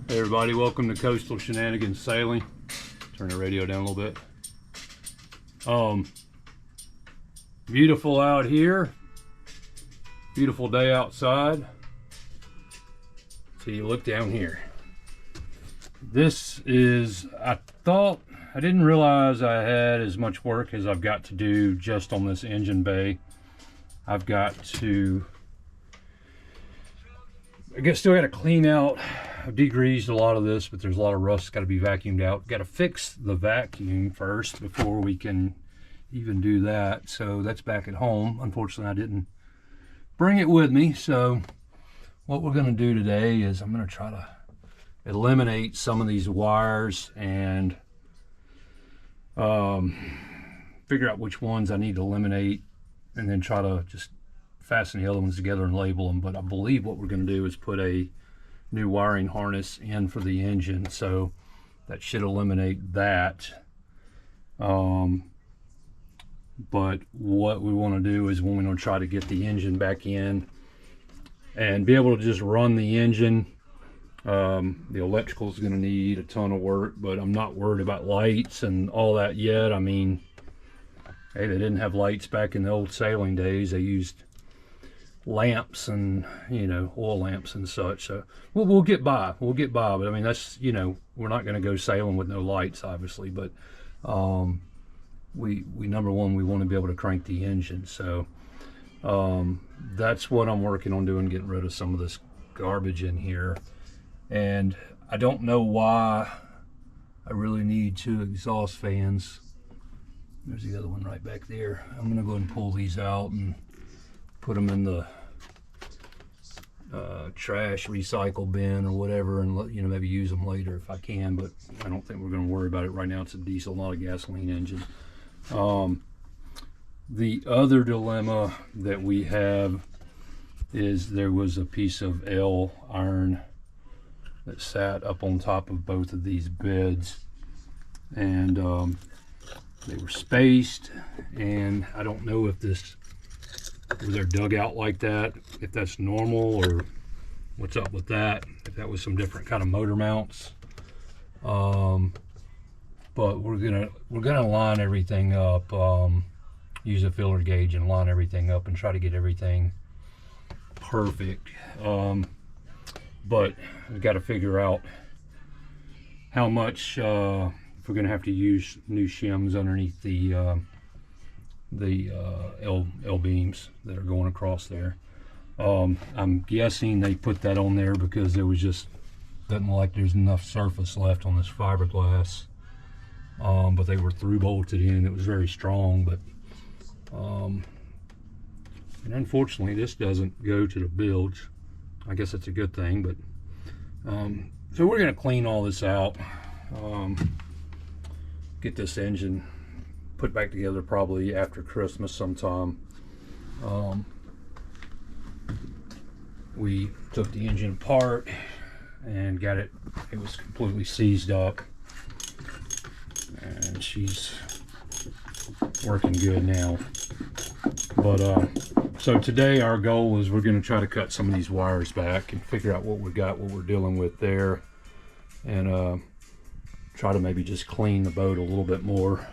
Hey everybody, welcome to Coastal Shenanigans Sailing. Turn the radio down a little bit. Beautiful out here. Beautiful day outside. So you look down here. This is, I didn't realize I had as much work as I've got to do just on this engine bay. I've got to, still got to clean out. I've degreased a lot of this, but there's a lot of rust got to be vacuumed out. Got to fix the vacuum first before we can even do that. So that's back at home. Unfortunately, I didn't bring it with me. So what we're going to do today is I'm going to try to eliminate some of these wires and figure out which ones I need to eliminate, and then try to just fasten the other ones together and label them. But I believe what we're going to do is put a new wiring harness in for the engine, so that should eliminate that. But what we want to do is when we're going to try to get the engine back in and be able to just run the engine, the electrical is going to need a ton of work, but I'm not worried about lights and all that yet. I mean, hey, they didn't have lights back in the old sailing days. They used lamps and, you know, oil lamps and such. So we'll get by. We'll get by. But I mean, that's, you know, we're not going to go sailing with no lights, obviously. But we number one, we want to be able to crank the engine. So that's what I'm working on doing, getting rid of some of this garbage in here. And I don't know why I really need 2 exhaust fans. There's the other one right back there. I'm going to go ahead and pull these out and put them in the trash recycle bin or whatever, and let, you know, maybe use them later if I can, but I don't think we're going to worry about it right now. It's a diesel, not a gasoline engine. The other dilemma that we have is there was a piece of L iron that sat up on top of both of these beds, and they were spaced, and I don't know if this was their dugout like that, if that's normal or what's up with that, if that was some different kind of motor mounts. But we're gonna line everything up, use a filler gauge and line everything up and try to get everything perfect. But we've got to figure out how much, if we're gonna have to use new shims underneath the L beams that are going across there. I'm guessing they put that on there because there was just, doesn't look like there's enough surface left on this fiberglass. But they were through bolted in. It was very strong, but and unfortunately this doesn't go to the bilge. I guess that's a good thing, but so we're gonna clean all this out, get this engine put back together probably after Christmas sometime. We took the engine apart and got it, it was completely seized up, and she's working good now. But so today our goal is we're going to try to cut some of these wires back and figure out what we got, what we're dealing with there, and try to maybe just clean the boat a little bit more.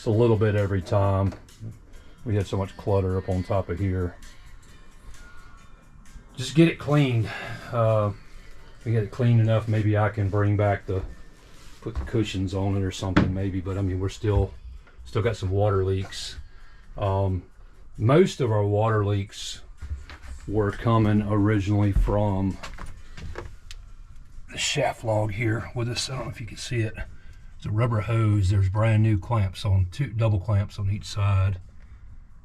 A little bit every time. We had so much clutter up on top of here. Just get it cleaned. We get it cleaned enough, maybe I can bring back put the cushions on it or something maybe, but I mean, we're still got some water leaks. Most of our water leaks were coming originally from the shaft log here with this. I don't know if you can see it. It's a rubber hose. There's brand new clamps on, 2 double clamps on each side,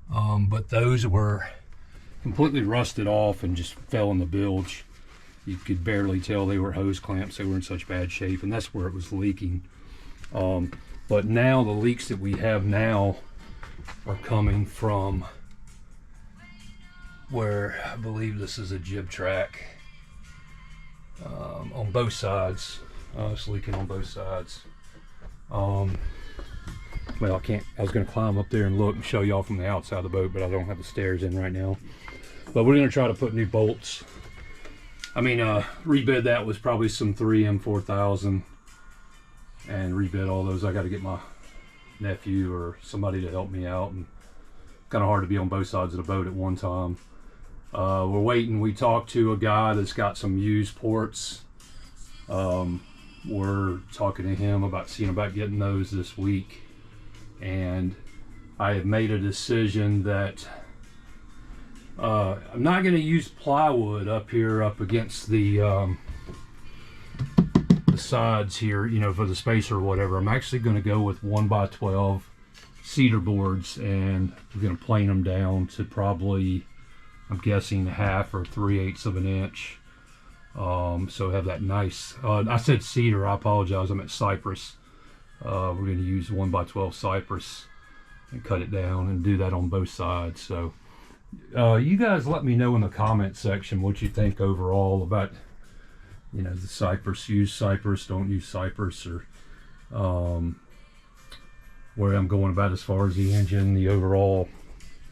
but those were completely rusted off and just fell in the bilge. You could barely tell they were hose clamps. They were in such bad shape, and that's where it was leaking. But now the leaks that we have now are coming from where I believe this is a jib track, on both sides. It's leaking on both sides. Well, I was going to climb up there and look and show y'all from the outside of the boat, but I don't have the stairs in right now. But we're going to try to put new bolts I mean, rebid that was probably some 3M4000, and rebid all those. I got to get my nephew or somebody to help me out, and kind of hard to be on both sides of the boat at one time. We're waiting. We talked to a guy that's got some used ports. We're talking to him about seeing about getting those this week, and I have made a decision that I'm not going to use plywood up here up against the sides here, you know, for the spacer or whatever. I'm actually going to go with 1x12 cedar boards, and we're going to plane them down to probably, I'm guessing, 1/2 or 3/8 of an inch. So have that nice, I said cedar, I apologize, I meant cypress. We're going to use 1x12 cypress and cut it down and do that on both sides. So you guys let me know in the comment section what you think overall about, you know, the cypress. Use cypress, don't use cypress, or where I'm going about as far as the engine, the overall,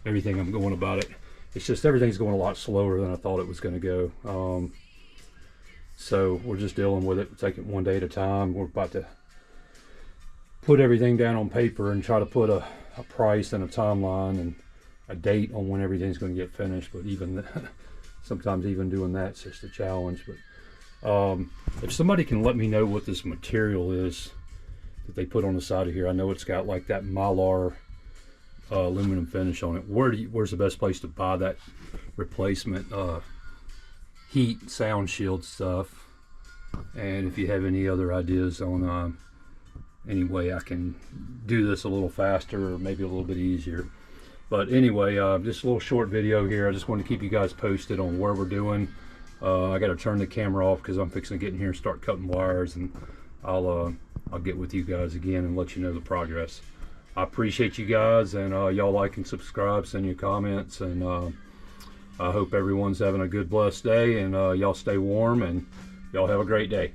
everything I'm going about it. It's just everything's going a lot slower than I thought it was going to go. So we're just dealing with it, taking it one day at a time. We're about to put everything down on paper and try to put a price and a timeline and a date on when everything's going to get finished. But even sometimes even doing that's just a challenge. But if somebody can let me know what this material is that they put on the side of here. I know it's got like that Mylar aluminum finish on it. Where's the best place to buy that replacement heat sound shield stuff? And if you have any other ideas on any way I can do this a little faster or maybe a little bit easier. But anyway, just a little short video here. I just want to keep you guys posted on where we're doing. I got to turn the camera off because I'm fixing to get in here and start cutting wires, and I'll get with you guys again and let you know the progress. I appreciate you guys, and y'all like and subscribe, send your comments, and I hope everyone's having a good, blessed day, and y'all stay warm, and y'all have a great day.